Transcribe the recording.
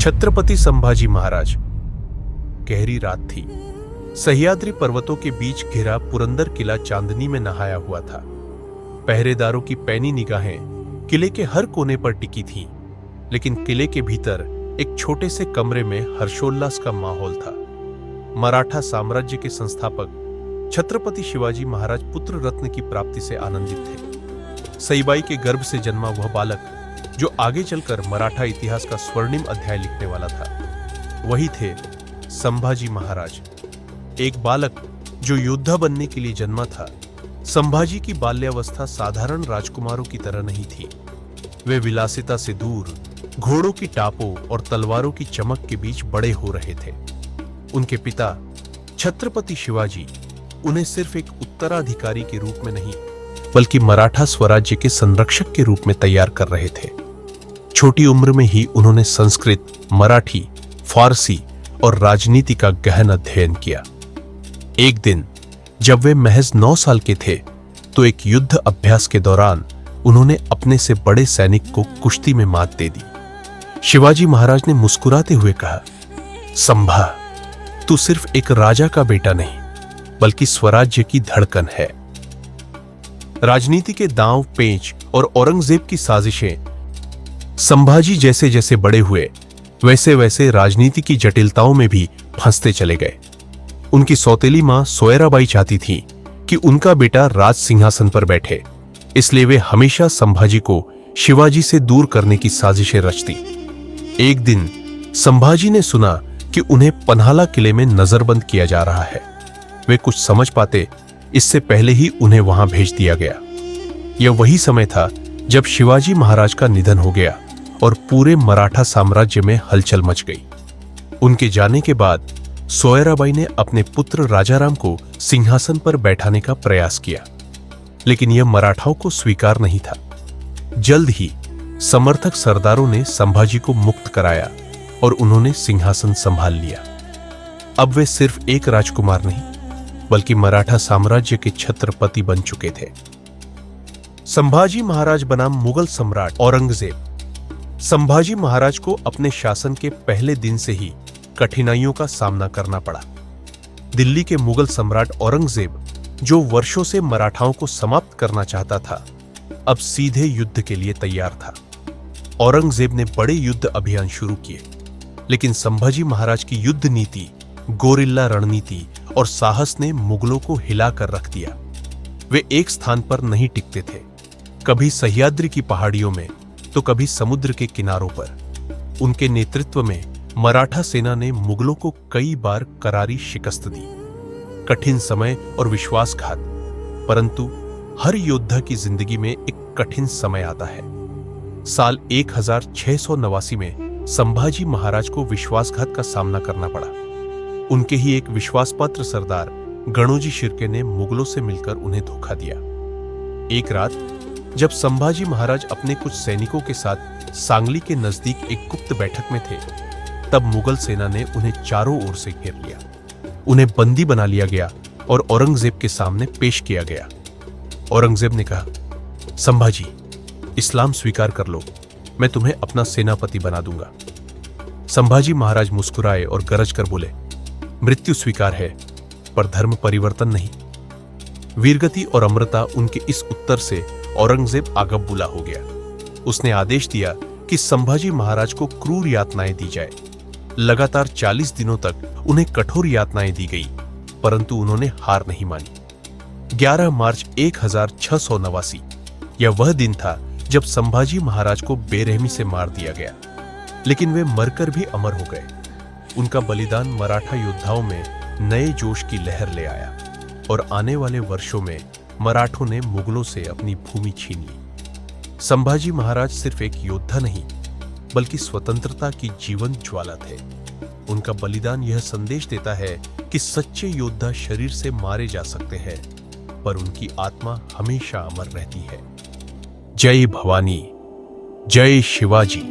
छत्रपति संभाजी महाराज। गहरी रात थी। सह्याद्री पर्वतों के बीच घिरा पुरंदर किला चांदनी में नहाया हुआ था। पहरेदारों की पैनी निगाहें किले के हर कोने पर टिकी थीं, लेकिन किले के भीतर एक छोटे से कमरे में हर्षोल्लास का माहौल था। मराठा साम्राज्य के संस्थापक छत्रपति शिवाजी महाराज पुत्र रत्न की प्राप्ति से आनंदित थे। सईबाई के गर्भ से जन्मा वह बालक जो आगे चलकर मराठा इतिहास का स्वर्णिम अध्याय लिखने वाला था, वही थे संभाजी महाराज। एक बालक जो योद्धा बनने के लिए जन्मा था। संभाजी की बाल्यावस्था साधारण राजकुमारों की तरह नहीं थी। वे विलासिता से दूर घोड़ों की टापों और तलवारों की चमक के बीच बड़े हो रहे थे। उनके पिता छत्रपति शिवाजी उन्हें सिर्फ एक उत्तराधिकारी के रूप में नहीं, बल्कि मराठा स्वराज्य के संरक्षक के रूप में तैयार कर रहे थे। छोटी उम्र में ही उन्होंने संस्कृत, मराठी, फारसी और राजनीति का गहन अध्ययन किया। एक दिन जब वे महज 9 साल के थे, तो एक युद्ध अभ्यास के दौरान उन्होंने अपने से बड़े सैनिक को कुश्ती में मात दे दी। शिवाजी महाराज ने मुस्कुराते हुए कहा, संभा, तू सिर्फ एक राजा का बेटा नहीं, बल्कि स्वराज्य की धड़कन है। राजनीति के दांव पेच और औरंगजेब की साजिशें संभाजी जैसे जैसे बड़े हुए, वैसे वैसे राजनीति की जटिलताओं में भी फंसते चले गए। उनकी सौतेली मां सोयराबाई चाहती थी कि उनका बेटा राज सिंहासन पर बैठे, इसलिए वे हमेशा संभाजी को शिवाजी से दूर करने की साजिशें रचती। एक दिन संभाजी ने सुना कि उन्हें पन्हाला किले में नजरबंद किया जा रहा है। वे कुछ समझ पाते इससे पहले ही उन्हें वहां भेज दिया गया। यह वही समय था जब शिवाजी महाराज का निधन हो गया और पूरे मराठा साम्राज्य में हलचल मच गई। उनके जाने के बाद सोयराबाई ने अपने पुत्र राजाराम को सिंहासन पर बैठाने का प्रयास किया, लेकिन यह मराठाओं को स्वीकार नहीं था। जल्द ही समर्थक सरदारों ने संभाजी को मुक्त कराया और उन्होंने सिंहासन संभाल लिया। अब वे सिर्फ एक राजकुमार नहीं, बल्कि मराठा साम्राज्य के छत्रपति बन चुके थे। संभाजी महाराज बनाम मुगल सम्राट औरंगजेब। संभाजी महाराज को अपने शासन के पहले दिन से ही कठिनाइयों का सामना करना पड़ा। दिल्ली के मुगल सम्राट औरंगजेब, जो वर्षों से मराठाओं को समाप्त करना चाहता था, अब सीधे युद्ध के लिए तैयार था। औरंगजेब ने बड़े युद्ध अभियान शुरू किए, लेकिन संभाजी महाराज की युद्ध नीति, गोरिल्ला रणनीति और साहस ने मुगलों को हिलाकर रख दिया। वे एक स्थान पर नहीं टिकते थे, कभी सह्याद्री की पहाड़ियों में तो कभी समुद्र के किनारों पर। उनके नेतृत्व में मराठा सेना ने मुगलों को कई बार करारी शिकस्त दी। कठिन समय और विश्वासघात, परंतु हर योद्धा की जिंदगी में एक कठिन समय आता है। साल 1689 में संभाजी महाराज को विश्वासघात का सामना करना पड़ा। उनके ही एक विश्वासपात्र सरदार गणोजी शिर्के ने मुगलों से मिलकर उन्हें धोखा दिया। एक रात जब संभाजी महाराज अपने कुछ सैनिकों के साथ सांगली के नजदीक एक गुप्त बैठक में थे, तब मुगल सेना ने उन्हें चारों ओर से घेर लिया। उन्हें बंदी बना लिया गया और औरंगजेब के सामने पेश किया गया। औरंगजेब ने कहा, संभाजी, इस्लाम स्वीकार कर लो, मैं तुम्हें अपना सेनापति बना दूंगा। संभाजी महाराज मुस्कुराए और गरज कर बोले, मृत्यु स्वीकार है, पर धर्म परिवर्तन नहीं। वीरगति और अमरता उनके इस उत्तर से औरंगजेब आगबबूला हो गया। उसने आदेश दिया कि संभाजी महाराज को क्रूर यातनाएं दी जाए। लगातार 40 दिनों तक उन्हें कठोर यातनाएं दी गई, परंतु उन्होंने हार नहीं मानी। 11 मार्च 1689 यह वह दिन था जब संभाजी महाराज को बेरहमी से मार दिया गया, लेकिन वे मरकर भी अमर हो गए। उनका बलिदान मराठा योद्धाओं में नए जोश की लहर ले आया और आने वाले वर्षों में मराठों ने मुगलों से अपनी भूमि छीन ली। संभाजी महाराज सिर्फ एक योद्धा नहीं, बल्कि स्वतंत्रता की जीवंत ज्वाला थे। उनका बलिदान यह संदेश देता है कि सच्चे योद्धा शरीर से मारे जा सकते हैं, पर उनकी आत्मा हमेशा अमर रहती है। जय भवानी, जय शिवाजी।